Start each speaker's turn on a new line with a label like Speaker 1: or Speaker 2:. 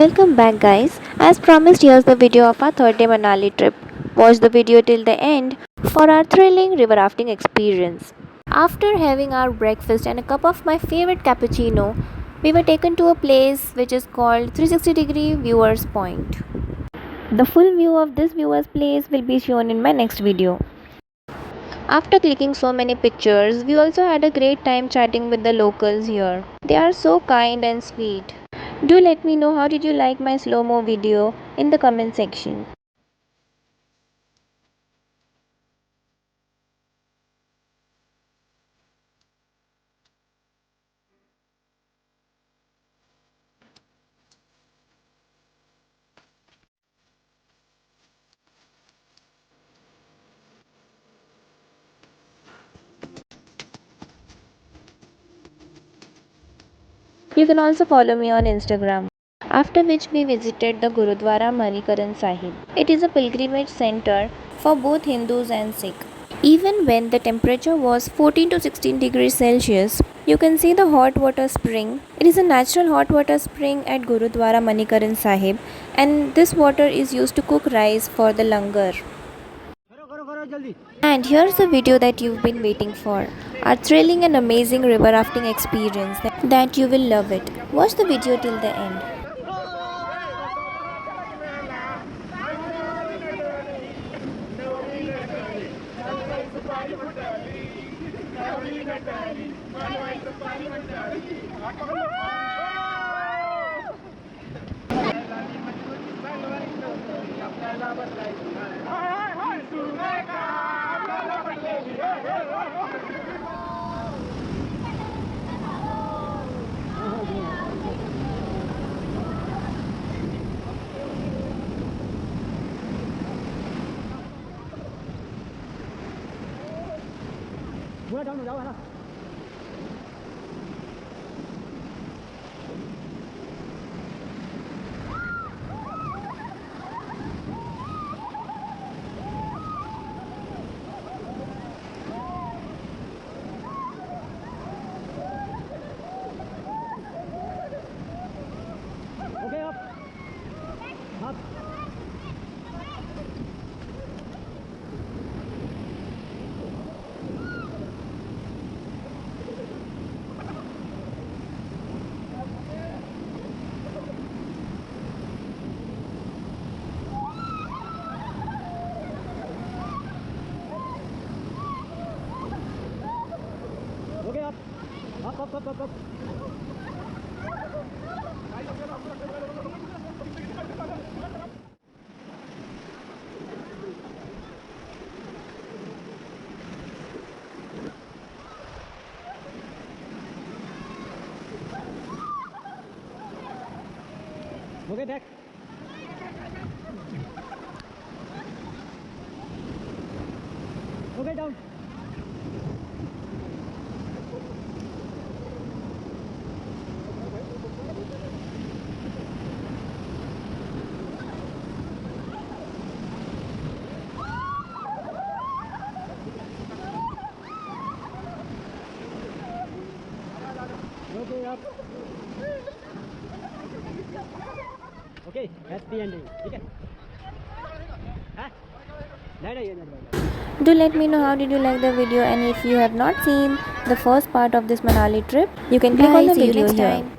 Speaker 1: Welcome back guys. As promised, here's the video of our third day Manali trip. Watch the video till the end for our thrilling river rafting experience. After having our breakfast and a cup of my favorite cappuccino, we were taken to a place which is called 360-degree Viewers Point. The full view of this viewers place will be shown in my next video. After clicking so many pictures, we also had a great time chatting with the locals here. They are so kind and sweet. Do let me know how did you like my slow-mo video in the comment section. You can also follow me on Instagram. After which we visited the Gurudwara Manikaran Sahib. It is a pilgrimage center for both Hindus and Sikh. Even when the temperature was 14 to 16 degrees Celsius, you can see the hot water spring. It is a natural hot water spring at Gurudwara Manikaran Sahib, and this water is used to cook rice for the langar. And here's the video that you've been waiting for. Our thrilling and amazing river rafting experience that you will love it. Watch the video till the end.
Speaker 2: Up. Okay, back. Okay, down. Okay, up. Okay, that's the ending. Okay. Huh?
Speaker 1: Do let me know how did you like the video, and if you have not seen the first part of this Manali trip, you can click on the video here.